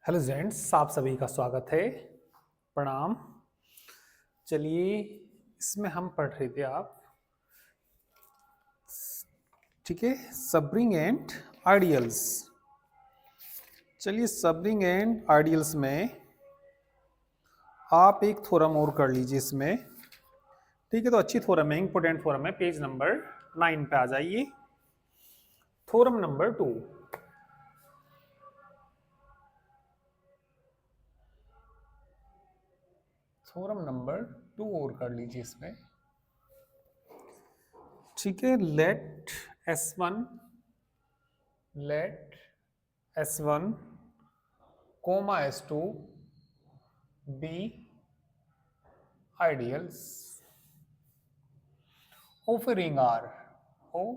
Hello gents, आप सभी का स्वागत है। प्रणाम। चलिए, इसमें हम पढ़ रहे थे आप, ठीक है, सबरिंग एंड आइडियल्स। चलिए, सबरिंग एंड आइडियल्स में आप एक थ्योरम और कर लीजिए इसमें, ठीक है। तो अच्छी थ्योरम है, इंपोर्टेंट थ्योरम है। पेज नंबर 9 पे आ जाइए। Theorem number 2। थ्योरम नंबर 2 और कर लीजिए इसमें, ठीक है। Let S1 comma S2 be ideals of a ring R, of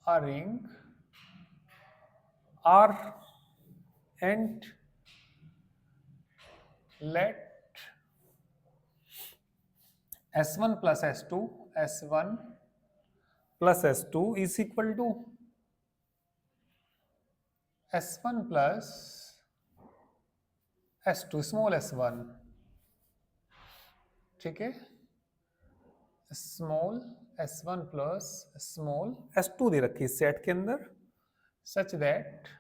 a ring R, and let S1 plus S2 is equal to S1 plus S2 small s1, ठीक है। Small s1 plus small s2 दे रखी है set के अंदर, such that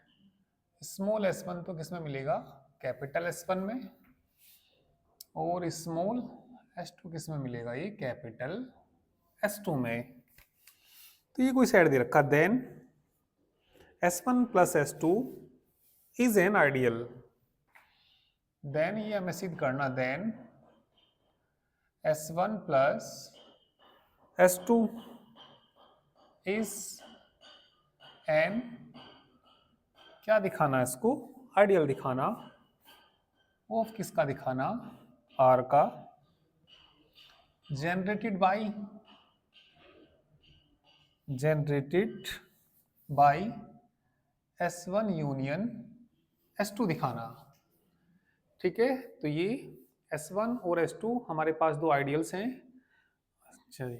small s1 तो किसमें मिलेगा, capital S1 में, और स्मॉल s2 किसमें मिलेगा, ये कैपिटल S2 में। तो ये कोई सेट दे रखा, then S1 plus S2 is an ideal. Then ये हमें सिद्ध करना, then S1 plus S2 is N, क्या दिखाना है इसको, आइडियल दिखाना। ऑफ किसका दिखाना, आर का, generated by S1 union S2 दिखाना, ठीक है। तो ये S1 और S2 हमारे पास दो आइडियल्स हैं। अच्छा जी,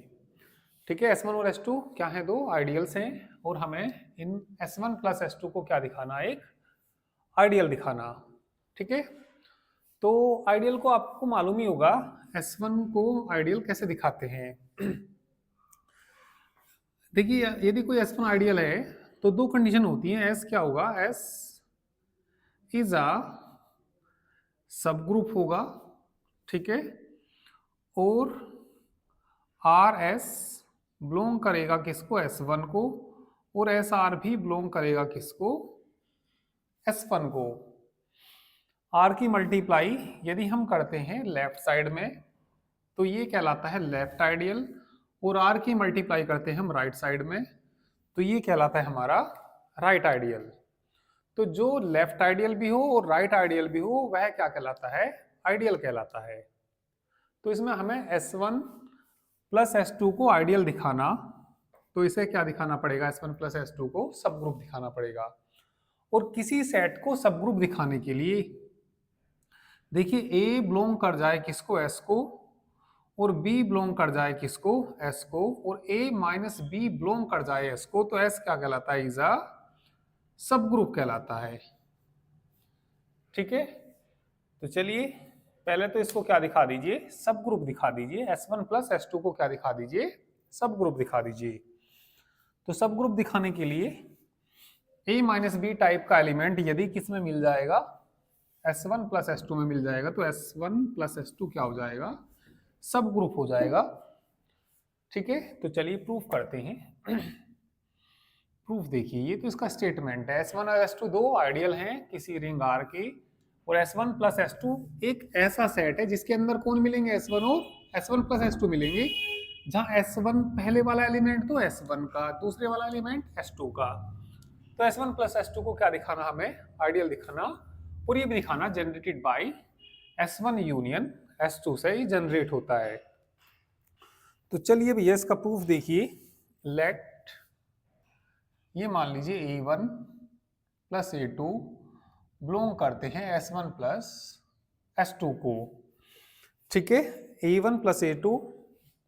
ठीक है। S1 और S2 क्या है, दो आइडियल्स हैं, और हमें इन S1 प्लस S2 को क्या दिखाना, एक आइडियल दिखाना, ठीक है। तो आइडियल को आपको मालूम ही होगा, S1 को आइडियल कैसे दिखाते हैं। देखिए, यदि कोई S1 आइडियल है तो दो कंडीशन होती हैं। S क्या होगा, S इज अ सब ग्रुप होगा, ठीक है, और आर एस बिलोंग करेगा किसको, S1 को, और एस आर भी बिलोंग करेगा किसको, S1 को। आर की मल्टीप्लाई यदि हम करते हैं लेफ्ट साइड में तो ये कहलाता है लेफ्ट आइडियल, और आर की मल्टीप्लाई करते हैं हम राइट साइड में तो ये कहलाता है हमारा राइट आइडियल। तो जो लेफ्ट आइडियल भी हो और राइट आइडियल भी हो वह क्या कहलाता है, आइडियल कहलाता है। तो इसमें हमें S1 प्लस S2 को आइडियल दिखाना, तो इसे क्या दिखाना पड़ेगा, S1 प्लस S2 को सब ग्रुप दिखाना पड़ेगा। और किसी सेट को सब ग्रुप दिखाने के लिए देखिए, A बिलोंग कर जाए किसको, S को, और B बिलोंग कर जाए किसको, S को, और A माइनस B बिलोंग कर जाए S को, तो S क्या कहलाता है, इज अ सब ग्रुप कहलाता है, ठीक है। तो चलिए, पहले तो इसको क्या दिखा दीजिए, सब ग्रुप दिखा दीजिए। S1 प्लस S2 को क्या दिखा दीजिए, सब ग्रुप दिखा दीजिए। तो सब ग्रुप दिखाने के लिए A माइनस बी टाइप का एलिमेंट यदि किस में मिल जाएगा, S1 प्लस S2 में मिल जाएगा, तो S1 प्लस S2 क्या हो जाएगा, सब ग्रुप हो जाएगा, ठीक है। तो चलिए प्रूफ करते हैं। प्रूफ देखिए, ये तो इसका स्टेटमेंट है, S1 और S2 दो आइडियल हैं किसी रिंग R की, और S1 प्लस S2 एक ऐसा सेट है जिसके अंदर कौन मिलेंगे, S1 और S1 प्लस S2 मिलेंगे, जहां S1 पहले वाला एलिमेंट तो S1 का, दूसरे वाला एलिमेंट S2 का। तो S1 प्लस S2 को क्या दिखाना, हमें आइडियल दिखाना, और ये भी दिखाना generated by S1 union S2 से ही जनरेट होता है। तो चलिए भैया इसका प्रूफ देखिए। लेट, ये मान लीजिए A1 प्लस A2 बिलोंग करते हैं S1 प्लस S2 को, ठीक है। A1 प्लस A2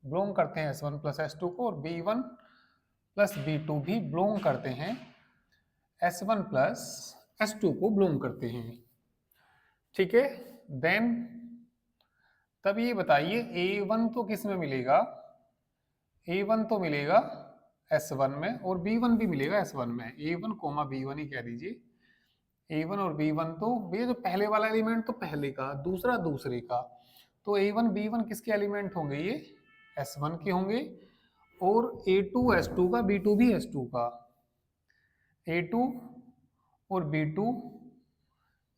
बिलोंग करते हैं S1 प्लस S2 को, और B1 प्लस B2 भी बिलोंग करते हैं S1 प्लस S2 को बिलोंग करते हैं, ठीक है। देन तब ये बताइए A1 तो किस में मिलेगा, A1 तो मिलेगा S1 में और B1 भी मिलेगा S1 में, A1 कोमा B1 ही कह दीजिए। A1 और B1 तो भैया जो पहले वाला एलिमेंट तो पहले का, दूसरा दूसरे का, तो A1 B1 किसके एलिमेंट होंगे, ये S1 के होंगे, और A2 S2 का, B2 भी S2 का, A2 और B2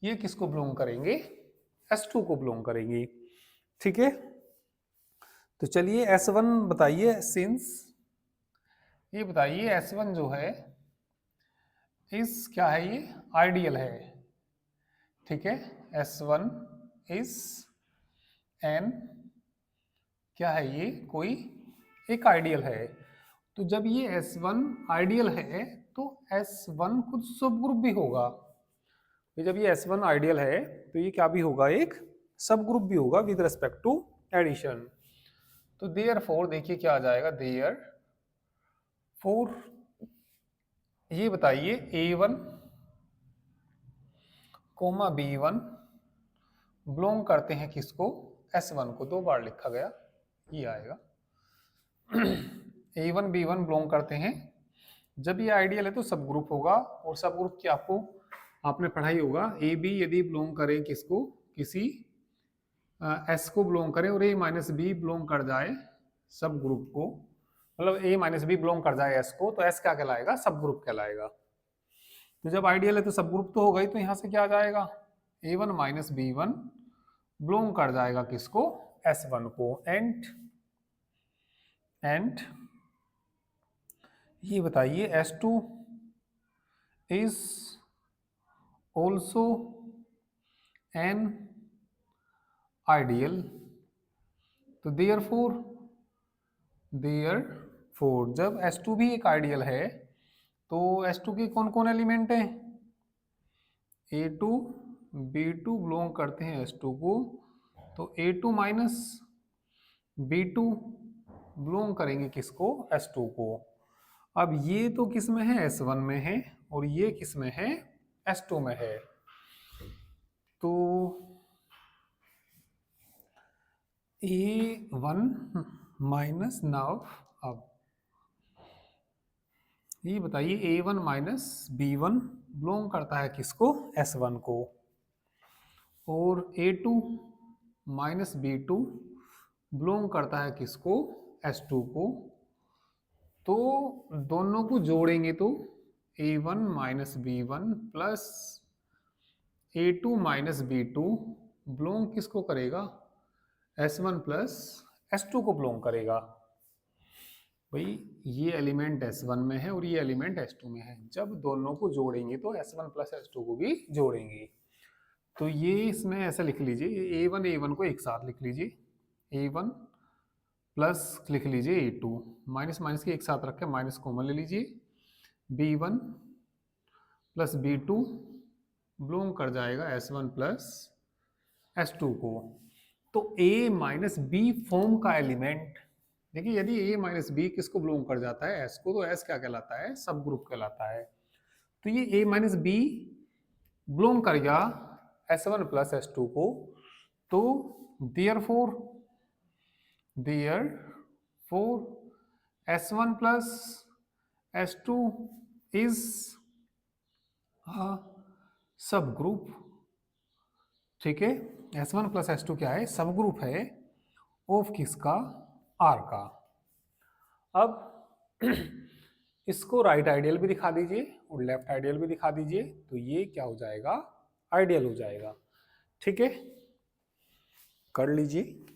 ये किसको बिलोंग करेंगे, S2 को बिलोंग करेंगे, ठीक है। तो चलिए S1 बताइए, सिंस ये बताइए S1 जो है इस क्या है, ये आइडियल है, ठीक है। S1 इज एन क्या है, ये कोई एक आइडियल है। तो जब ये S1 आइडियल है तो S1 खुद सब ग्रुप भी होगा। तो जब ये S1 आइडियल है तो ये क्या भी होगा, एक सब ग्रुप भी होगा विद रिस्पेक्ट टू एडिशन। तो देयरफॉर देखिए क्या आ जाएगा, देयरफॉर ये बताइए A1 कोमा B1 बिलोंग करते हैं किसको, S1 को, 2 बार लिखा गया, ये आएगा। A1 B1 बिलोंग करते हैं, जब ये आइडियल है तो सब ग्रुप होगा, और सब ग्रुप की आपको आपने पढ़ाई होगा, ए बी यदि बिलोंग करे किसको, किसी एस को बिलोंग करे और ए माइनस बी बिलोंग कर जाए सब ग्रुप को, मतलब ए माइनस बी बिलोंग कर जाए एस को, तो एस क्या कहलाएगा, सब ग्रुप कहलाएगा। तो जब आइडियल है तो सब ग्रुप तो होगा ही, तो यहां से क्या आ जाएगा, A1 माइनस B1 बिलोंग कर जाएगा किसको, S1 को। एंड ये बताइए S2 is also an ideal. तो देयरफॉर जब S2 भी एक आइडियल है तो S2 के कौन कौन एलिमेंट हैं, A2 B2 बिलोंग करते हैं S2 को, तो A2 माइनस B2 बिलोंग करेंगे किसको, S2 को। अब ये तो किस में है, S1 में है, और ये किस में है, S2 में है। तो A1 माइनस नाउ, अब ये बताइए A1 माइनस B1 बिलोंग करता है किसको, S1 को, और A2 माइनस B2 बिलोंग करता है किसको, S2 को। तो दोनों को जोड़ेंगे तो A1 minus B1 plus A2 minus B2 belong किसको करेगा, S1 प्लस S2 को बिलोंग करेगा। भाई ये एलिमेंट S1 में है और ये एलिमेंट S2 में है, जब दोनों को जोड़ेंगे तो S1 प्लस S2 को भी जोड़ेंगे। तो ये इसमें ऐसा लिख लीजिए, A1 को एक साथ लिख लीजिए, A1 प्लस लिख लीजिए A2, माइनस माइनस के एक साथ रख के माइनस कॉमन ले लीजिए, B1 प्लस B2 बिलोंग कर जाएगा S1 प्लस S2 को। तो A माइनस बी फॉर्म का एलिमेंट, देखिए यदि A माइनस बी किसको बिलोंग कर जाता है, S को, तो S क्या कहलाता है, सब ग्रुप कहलाता है। तो ये A माइनस बी बिलोंग कर गया S1 प्लस S2 को, तो therefore S1 plus S2 is a सब ग्रुप, ठीक है। S1 प्लस S2 क्या है, सब ग्रुप है ऑफ किसका, R का। अब इसको राइट आइडियल भी दिखा दीजिए और लेफ्ट आइडियल भी दिखा दीजिए, तो ये क्या हो जाएगा, आइडियल हो जाएगा, ठीक है। कर लीजिए।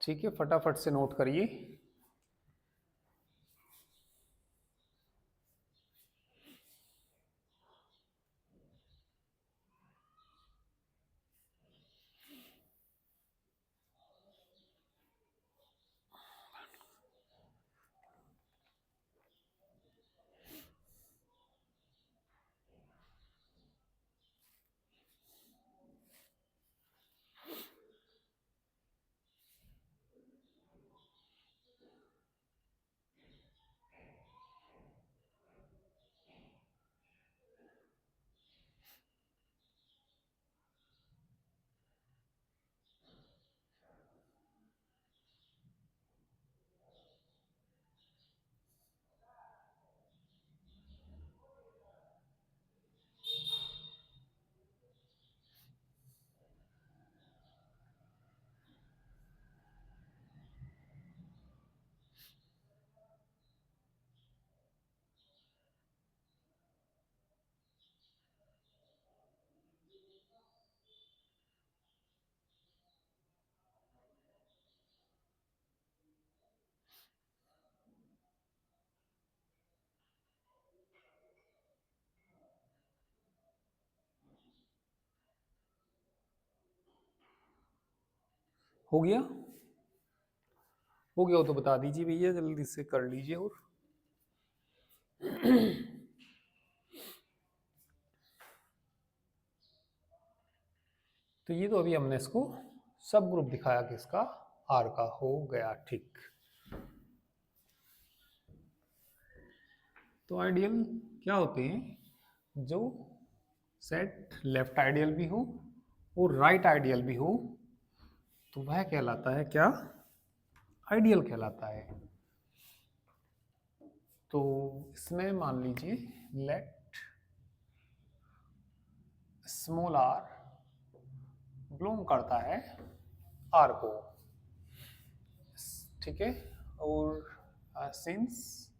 ठीक है, फटाफट से नोट करिए। हो गया? हो गया हो तो बता दीजिए भैया, जल्दी से कर लीजिए। और तो ये तो अभी हमने इसको सब ग्रुप दिखाया कि इसका आर का हो गया। ठीक, तो आइडियल क्या होते हैं? जो सेट लेफ्ट आइडियल भी हो और राइट आइडियल भी हो, तो वह कहलाता है क्या? आइडियल कहलाता है। तो इसमें मान लीजिए लेट स्मॉल आर बिलोंग करता है आर को, ठीक है। और सिंस,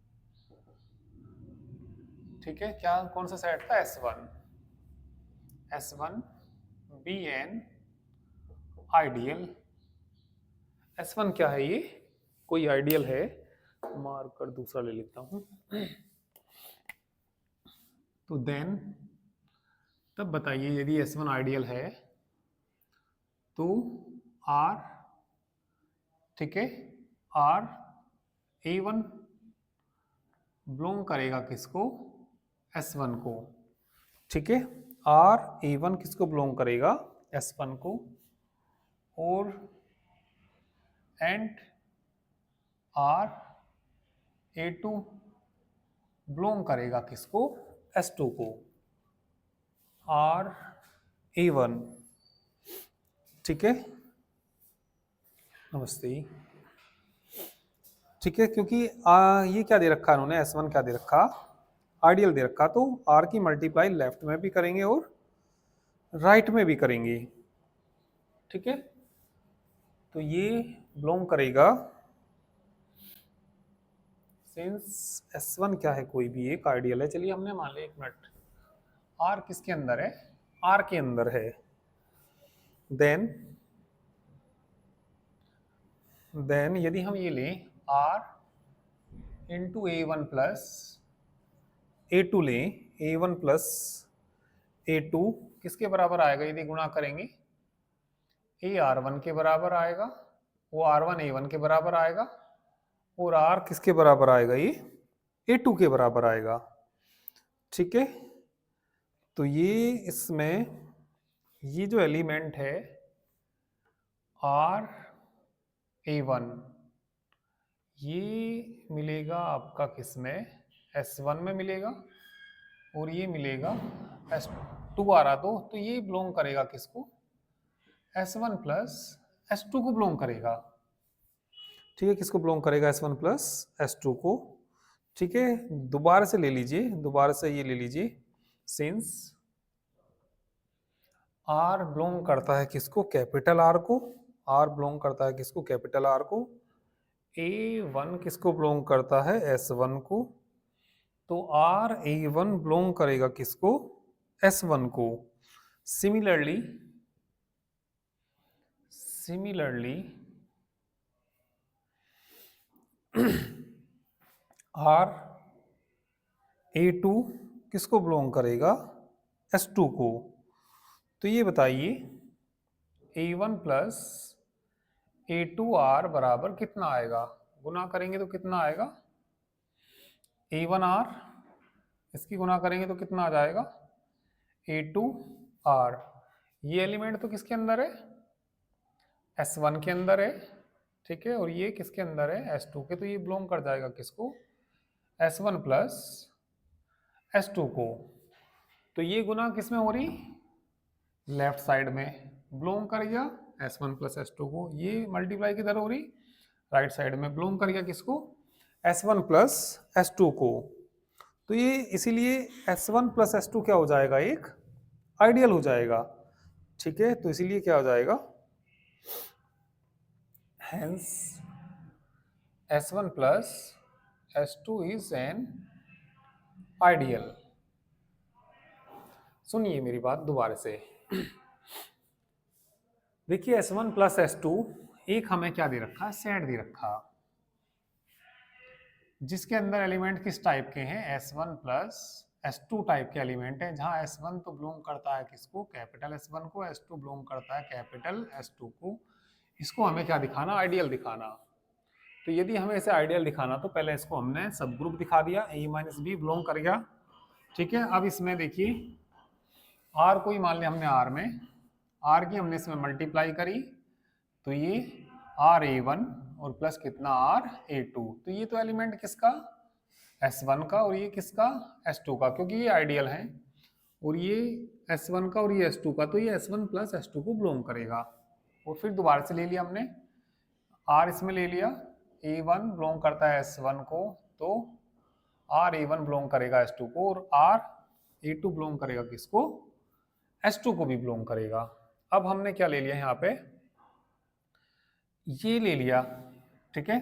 ठीक है, क्या कौन सा सेट था? S1 B an ideal. S1 क्या है? ये कोई आइडियल है, मार्कर दूसरा ले लेता हूं। तो देन तब बताइए, यदि S1 आइडियल है तो R, ठीक है, R A1 बिलोंग करेगा किसको? S1 को, ठीक है। R A1 किसको बिलोंग करेगा? S1 को। और एंड R A2 बिलोंग करेगा किसको? S2 को। R A1, ठीक है, नमस्ते, ठीक है। क्योंकि ये क्या दे रखा है उन्होंने? S1 क्या दे रखा? आइडियल दे रखा। तो R की मल्टीप्लाई लेफ्ट में भी करेंगे और राइट में भी करेंगे, ठीक है। तो ये बिलोंग करेगा, सिंस S1 क्या है? कोई भी एक आइडियल है। चलिए हमने मान लिया, एक मिनट, R किसके अंदर है? R के अंदर है। देन यदि हम ये लें R into A1 plus A2 लें, A1 प्लस A2 किसके बराबर आएगा? यदि गुणा करेंगे, A R1 के बराबर आएगा, वो R1 A1 के बराबर आएगा, और R किसके बराबर आएगा? ये A2 के बराबर आएगा, ठीक है। तो ये इसमें ये जो एलिमेंट है R A1, ये मिलेगा आपका किसमें? S1 में मिलेगा, और ये मिलेगा S2 आ रहा। तो ये बिलोंग करेगा किसको? S1 प्लस S2 को बिलोंग करेगा, ठीक है। किसको बिलोंग करेगा? S1 प्लस S2 को, ठीक है। दोबारा से ले लीजिए, दोबारा से ये ले लीजिए, सिंस R बिलोंग करता है किसको? कैपिटल R को। R बिलोंग करता है किसको? कैपिटल R को। A1 किसको बिलोंग करता है? S1 को। तो R A1 बिलोंग करेगा किसको? S1 को। सिमिलरली R A2 किसको बिलोंग करेगा? S2 को। तो ये बताइए, A1 प्लस A2R बराबर कितना आएगा? गुना करेंगे तो कितना आएगा? A1R, इसकी गुना करेंगे तो कितना आ जाएगा? A2R। ये एलिमेंट तो किसके अंदर है? S1 के अंदर है, ठीक है। और ये किसके अंदर है? S2 के। तो ये बिलोंग कर जाएगा किसको? S1 प्लस S2 को। तो ये गुना किस में हो रही? लेफ्ट साइड में। बिलोंग कर गया S1 प्लस S2 को। ये मल्टीप्लाई किधर हो रही? राइट साइड में। बिलोंग कर गया किसको? S1 प्लस S2 को। तो ये इसीलिए S1 प्लस S2 क्या हो जाएगा? एक आइडियल हो जाएगा, ठीक है। तो इसीलिए क्या हो जाएगा? Hence S1 plus S2 is an ideal. सुनिए मेरी बात दोबारा से, देखिए S1 प्लस S2 एक हमें क्या दे रखा? सेट दे रखा, जिसके अंदर एलिमेंट किस टाइप के हैं? S1 प्लस S2 टाइप के एलिमेंट है, जहां S1 तो बिलोंग करता है किसको? कैपिटल S1 को। S2 बिलोंग करता है कैपिटल S2 को। इसको हमें क्या दिखाना, आइडियल दिखाना। तो यदि हमें इसे आइडियल दिखाना तो पहले इसको हमने सब ग्रुप दिखा दिया, ए माइनस बी बिलोंग करेगा, ठीक है। अब इसमें देखिए आर को ही मान लिया हमने, आर में आर की हमने इसमें मल्टीप्लाई करी, तो ये आर ए वन और प्लस कितना आर ए टू, तो ये तो एलिमेंट किसका, एस वन का, और ये किसका, एस टू का, क्योंकि ये आइडियल है। और ये एस वन का और ये एस टू का, तो ये S one plus S two को बिलोंग करेगा। और फिर दोबारा से ले लिया हमने, आर इसमें ले लिया, ए वन बिलोंग करता है एस वन को, तो आर ए वन बिलोंग करेगा एस टू को, और आर ए टू बिलोंग करेगा किसको, एस टू को भी बिलोंग करेगा। अब हमने क्या ले लिया यहाँ पे, ये ले लिया, ठीक है,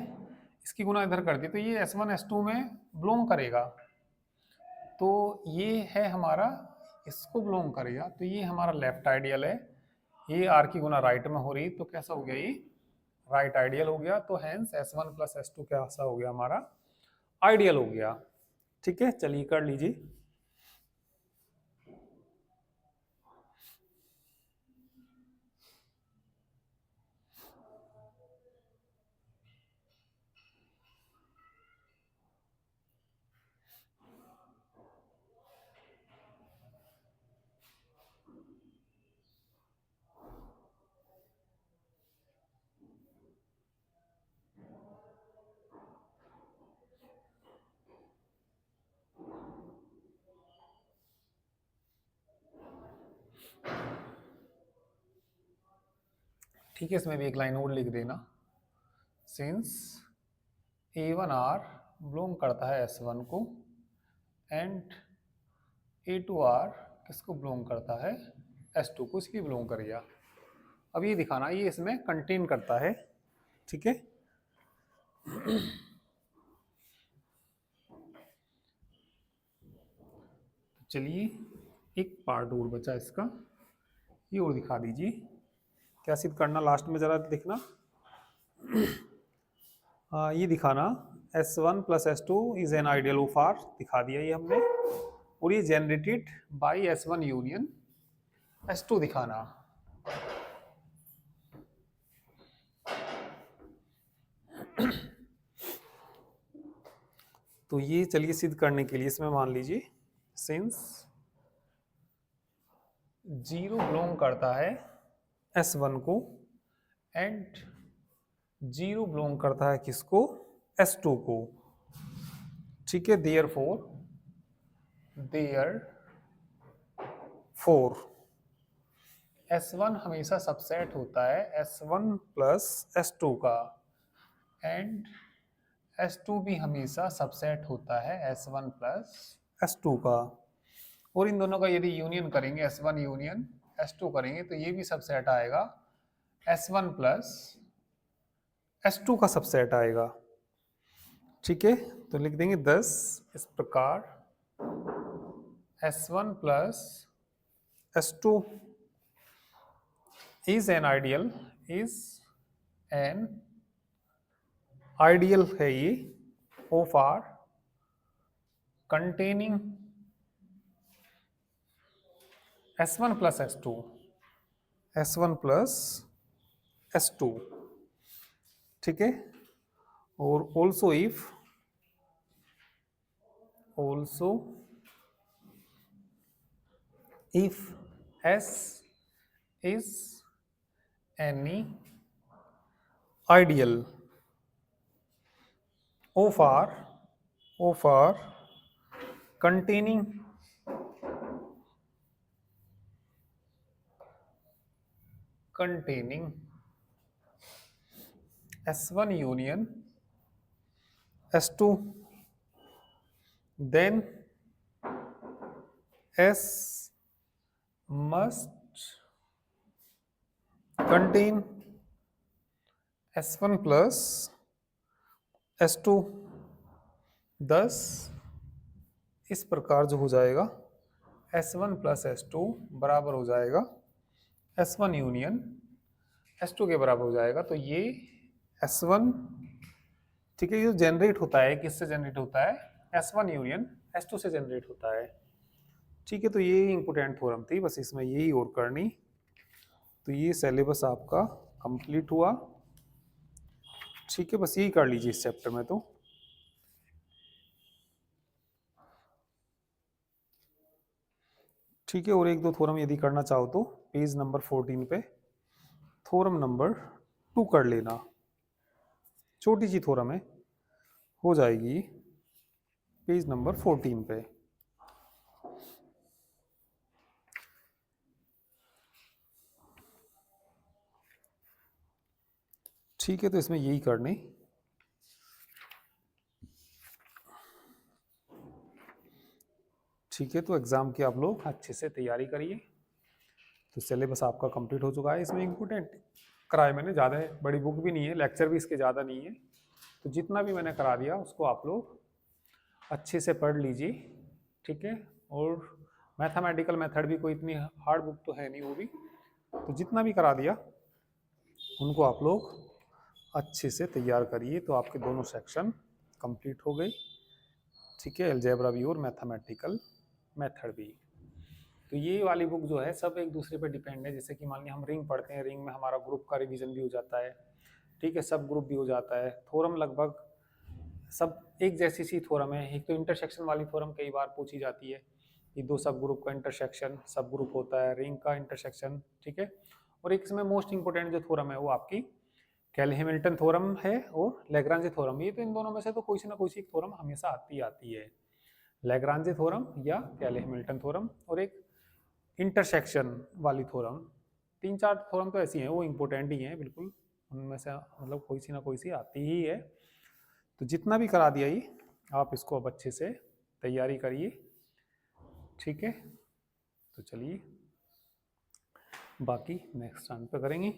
इसकी गुना इधर कर दी, तो ये एस वन एस टू में बिलोंग करेगा, तो ये है हमारा, इसको बिलोंग करेगा, तो ये हमारा लेफ्ट आइडियल है। ये आर की गुना राइट में हो रही, तो कैसा हो गया, ये राइट आइडियल हो गया। तो hence S one plus S two कैसा हो गया, हमारा आइडियल हो गया, ठीक है। चलिए कर लीजिए। ठीक है, इसमें भी एक लाइन और लिख देना, since A one are belong करता है एस वन को एंड ए टू आर किसको बिलोंग करता है, एस टू को, इसकी बिलोंग करेगा। अब ये दिखाना ये इसमें कंटेन करता है, ठीक है। चलिए एक पार्ट और बचा इसका, ये और दिखा दीजिए, क्या सिद्ध करना लास्ट में जरा देखना। ये दिखाना S one plus S two is an ideal of R, दिखा दिया ये हमने, और ये generated by S one union S two दिखाना। तो ये चलिए सिद्ध करने के लिए इसमें मान लीजिए सिंस जीरो बिलोंग करता है एस वन को एंड जीरो बिलोंग करता है किसको, एस टू को, ठीक है। देयर फोर एस वन हमेशा सबसेट होता है S one plus S two का, एंड एस टू भी हमेशा सबसेट होता है S one plus S two का। और इन दोनों का यदि यूनियन करेंगे, S one union S two करेंगे, तो ये भी सबसेट आएगा S one plus S two का सबसेट आएगा, ठीक है। तो लिख देंगे 10 इस प्रकार S one plus S two is an ideal, है ये of R containing S one plus S two, ठीक है। और also if S is any ideal of R containing S1 union S2, then S must contain S1 plus S2, thus इस प्रकार जो हो जाएगा S1 प्लस S2 बराबर हो जाएगा S1 यूनियन S2 के बराबर हो जाएगा। तो ये S1, ठीक है, ये जनरेट होता है, किससे जनरेट होता है, S1 यूनियन S2 से जनरेट होता है, ठीक है। तो ये इंपोर्टेंट थ्योरम थी, बस इसमें यही और करनी। तो ये सिलेबस आपका कंप्लीट हुआ। ठीक है, बस यही कर लीजिए इस चैप्टर में तो। ठीक है, और एक दो थ्योरम यदि करना चाहो तो पेज नंबर 14 पे थ्योरम नंबर 2 कर लेना, छोटी सी थ्योरम है, हो जाएगी पेज नंबर 14 पे। ठीक है, तो इसमें यही करने। ठीक है, तो एग्जाम की आप लोग अच्छे से तैयारी करिए। तो सिलेबस आपका कंप्लीट हो चुका है। इसमें इम्पोर्टेंट कराए मैंने, ज़्यादा बड़ी बुक भी नहीं है, लेक्चर भी इसके ज़्यादा नहीं है, तो जितना भी मैंने करा दिया उसको आप लोग अच्छे से पढ़ लीजिए। ठीक है, और मैथमेटिकल मेथड भी कोई इतनी हार्ड बुक तो है नहीं वो भी, तो जितना भी करा दिया उनको आप लोग अच्छे से तैयार करिए, तो आपके दोनों सेक्शन कंप्लीट हो गए। ठीक है, अलजेब्रा भी और मैथमेटिकल मेथड भी। तो ये वाली बुक जो है सब एक दूसरे पे डिपेंड है। जैसे कि मान लिया हम रिंग पढ़ते हैं, रिंग में हमारा ग्रुप का रिवीजन भी हो जाता है। ठीक है, सब ग्रुप भी हो जाता है। थ्योरम लगभग सब एक जैसी सी थ्योरम है। एक तो इंटरसेक्शन वाली थ्योरम कई बार पूछी जाती है कि दो सब ग्रुप का इंटरसेक्शन सब ग्रुप होता है, रिंग का इंटरसेक्शन। ठीक है, और एक इसमें मोस्ट इंपोर्टेंट जो थ्योरम है वो आपकी कैली-हैमिल्टन थ्योरम है और लैग्रांज थ्योरम। ये तो इन दोनों में से तो कोई सी ना कोई सी थ्योरम हमेशा आती है, लैग्रांज थ्योरम या कैली-हैमिल्टन थ्योरम। और एक इंटरसेक्शन वाली थ्योरम। तीन चार थ्योरम तो ऐसी हैं, वो इंपॉर्टेंट ही हैं बिल्कुल, उनमें से मतलब कोई सी ना कोई सी आती ही है। तो जितना भी करा दिया ये आप इसको अब अच्छे से तैयारी करिए। ठीक है, तो चलिए बाकी नेक्स्ट टाइम पे करेंगे।